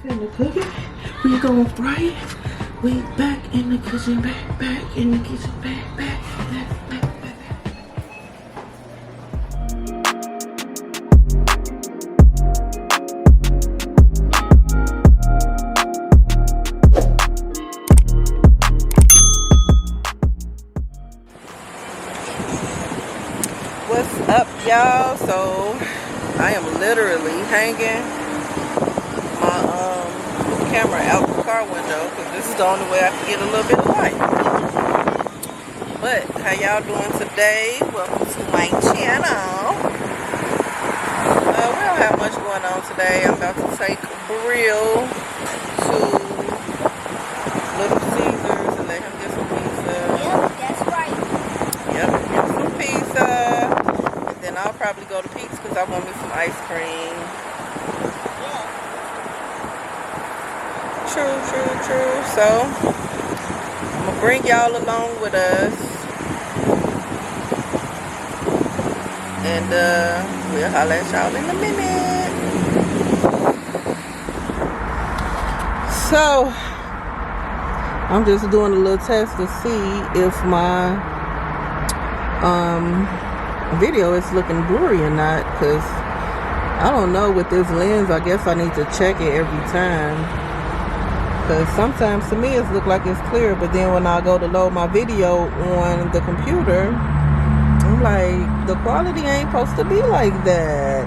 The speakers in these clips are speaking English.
finna cook it. We gonna fry it. We back in the kitchen, back in the kitchen, back. What's up, y'all? So I am literally hanging my camera out the car window because this is the only way I can get a little bit of light. But how y'all doing today? Welcome to my channel. We don't have much going on today. I'm about to take Brill to Little Caesars and let him get some pizza. Yep, that's right. Yep, get some pizza. And then I'll probably go to Pete's because I want me some ice cream. True. So, I'm going to bring y'all along with us. And, we'll holler at y'all in a minute. So, I'm just doing a little test to see if my, video is looking blurry or not. Because, I don't know with this lens. I guess I need to check it every time. Because sometimes to me it looks like it's clear, but then when I go to load my video on the computer, I'm like, the quality ain't supposed to be like that.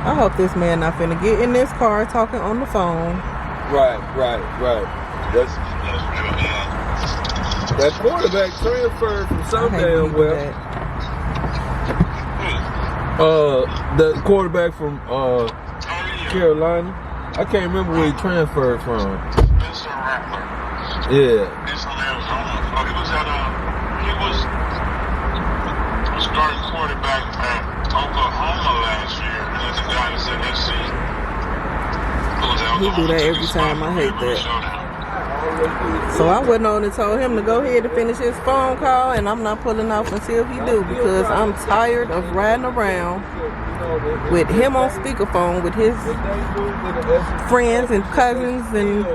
I hope this man not finna get in this car talking on the phone. Right. That quarterback transferred from so damn well. The quarterback from Carolina. I can't remember where he transferred from. Yeah. He was starting quarterback at Oklahoma last year, and there's a guy that's in his seat. He do that every time. I hate that. So I went on and told him to go ahead and finish his phone call, and I'm not pulling off until he do, because I'm tired of riding around with him on speakerphone with his friends and cousins and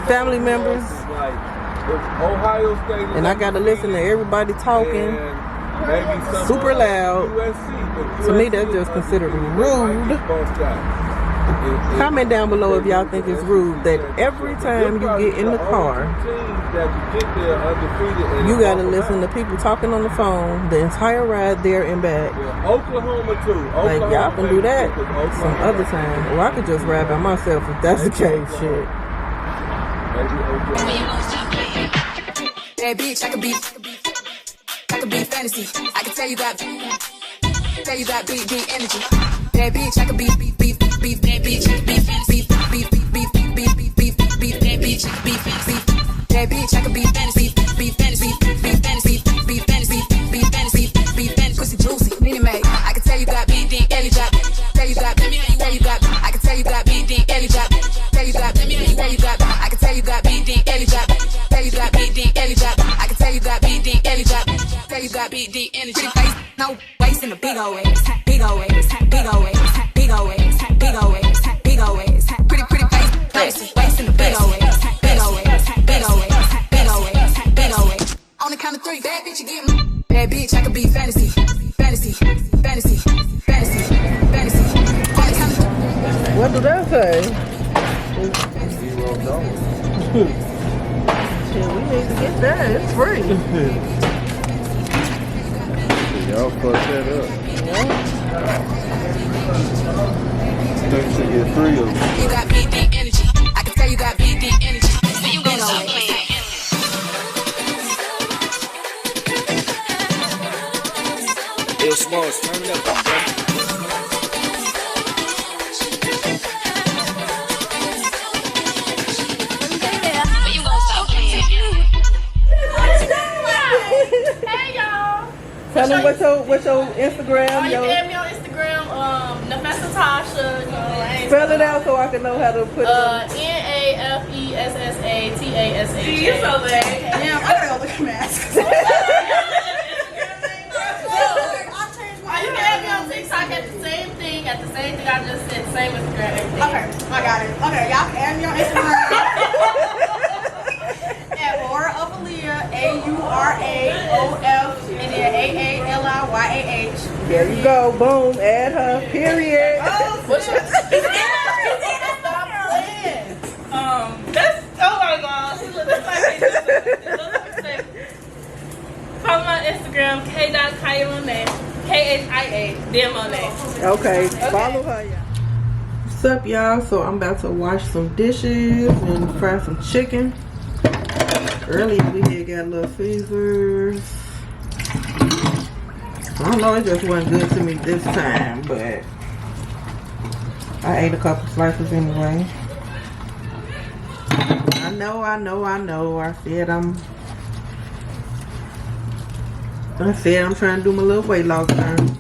family members, and I gotta listen to everybody talking super loud. To me, that's just considered rude. Comment down below if y'all think it's rude that every time you get in the car, you gotta listen to people talking on the phone the entire ride there and back. Oklahoma too. Like, y'all can do that some other time. Or I could just ride by myself if that's the case. Shit. Bad bitch, I could be fantasy. I can tell you got big energy. Bad bitch, I could be bad bitch, I could be fantasy. Bad bitch, I could be fantasy. Pussy juicy, mini mag. I can tell you got big dick, Ellie drop. Tell you got, I can tell you got big dick, Ellie drop. Tell you got, I can tell you got big dick, Ellie drop. Tell you got big dick, Ellie drop. I can tell you got big dick, Ellie drop. Tell you got big dick energy. Pretty face, no waist in a big old ass. Big old ass, big old ass, big old ass, big old ass, big old ass. Pretty face, waist in a big old ass. Big old ass, big old ass, big old ass, big old ass. On the count of 3, bad bitch, you get me. Bad bitch, I could be fantasy. On the count of 3. What did that say? $0. Shit, we need to get that. It's free. Y'all fucked that up. Yeah. Think you should get 3 of them. You got big dick energy. I can tell you got big dick energy. So you gonna stop playing. Yo, Smalls, turn it up, bro. You gonna stop playing. Hey y'all! Tell them what's your Instagram. You can add me on Instagram, Nafessa Tasha. Spell it out so I can know how to put it. NAFESSATASHA. You're so bad. Damn, I gotta go look at masks. You can add me on TikTok at the same thing I just said, same Instagram, everything. Okay. I got it. Okay, y'all can add me on Instagram. At Aura of Aaliyah, AURAOF, and then AALIYAH. There you go. Boom. Add her. Period. What's your Stop playing. That's oh my god. She looks like follow my Instagram k.kaya KHIA then Monet. Okay. Follow her, y'all. What's up, y'all? So I'm about to wash some dishes and fry some chicken. Earlier we had got little Caesars. I don't know, it just wasn't good to me this time, but I ate a couple slices anyway. I know. I said I'm trying to do my little weight loss time.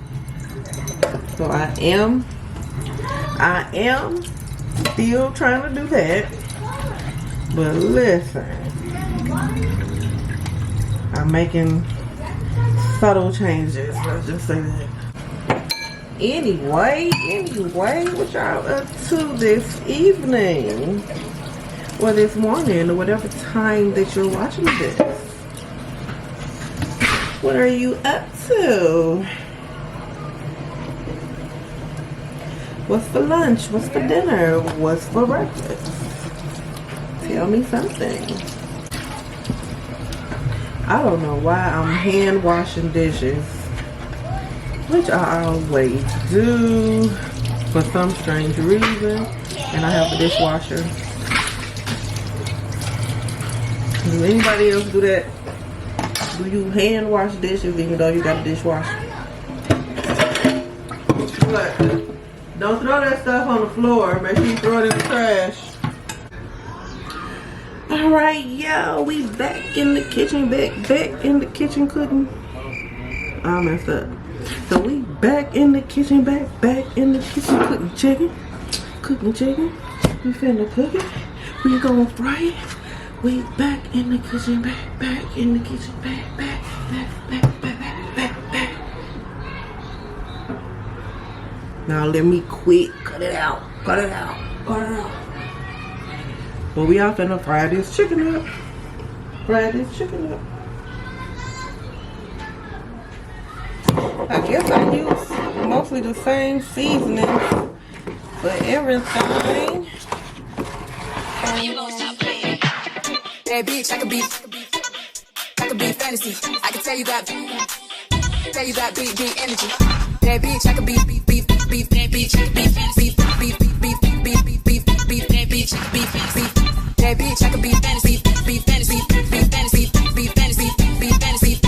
So I am still trying to do that. But listen, I'm making subtle changes. Let's just say that. Anyway, what y'all up to this evening? Or this morning, or whatever time that you're watching this. What are you up to? What's for lunch? What's for dinner? What's for breakfast? Tell me something. I don't know why I'm hand washing dishes, which I always do for some strange reason, and I have a dishwasher. Do anybody else do that? Do you hand wash dishes even though you got a dishwasher? What? Don't throw that stuff on the floor. Make sure you throw it in the trash. Alright, y'all. We back in the kitchen. Back in the kitchen cooking. I messed up. So we back in the kitchen. Back in the kitchen cooking chicken. Cooking chicken. We finna cook it. We gonna fry it. We back in the kitchen, back in the kitchen, back. Now let me quit. Cut it out. Well, we all finna fry this chicken up. I guess I use mostly the same seasoning for everything. Bad bitch, I could be fantasy. I can tell you got big energy. Bad bitch, I could be bad bitch, I could be fantasy. Bad bitch, I could be fantasy. Bad bitch, I could be fantasy.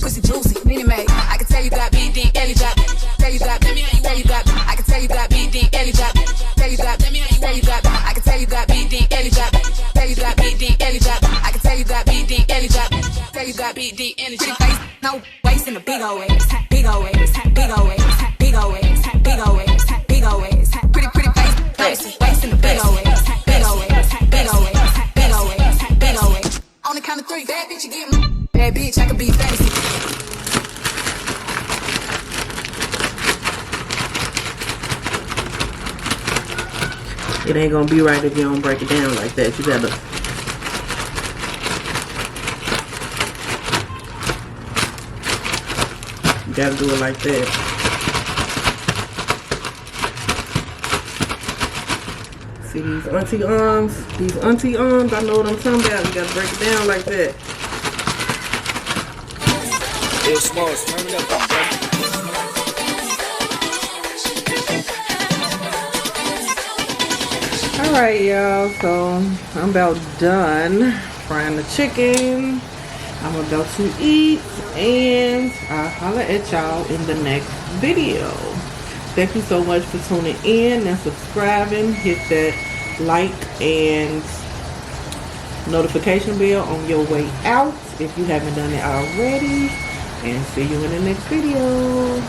Pussy juicy, mini made. I can tell you got big dick, Ellie drop. Tell you got, I can tell you got big dick, Ellie drop. Tell you got, I can tell you got big dick, Ellie drop. Tell you got big dick, Ellie drop. I can tell you got big dick, Ellie drop. Tell you got big dick, energy. Pretty face, no waist in a big old ass. Big old ass. Big old ass. Big old ass. Big old ass. Big old ass. Pretty face, nice waist in a big old ass. Big old ass. Big old ass. Big old ass. Big old ass. On the count of three, bad bitch, you get me. Bad bitch, I could be fantasy. It ain't gonna be right if you don't break it down like that. You gotta do it like that. See these auntie arms? These auntie arms, I know what I'm talking about. You gotta break it down like that. Hey, Smalls, turn it up, bro. Alright, y'all, so I'm about done frying the chicken. I'm about to eat, and I'll holler at y'all in the next video. Thank you so much for tuning in and subscribing. Hit that like and notification bell on your way out if you haven't done it already. And see you in the next video.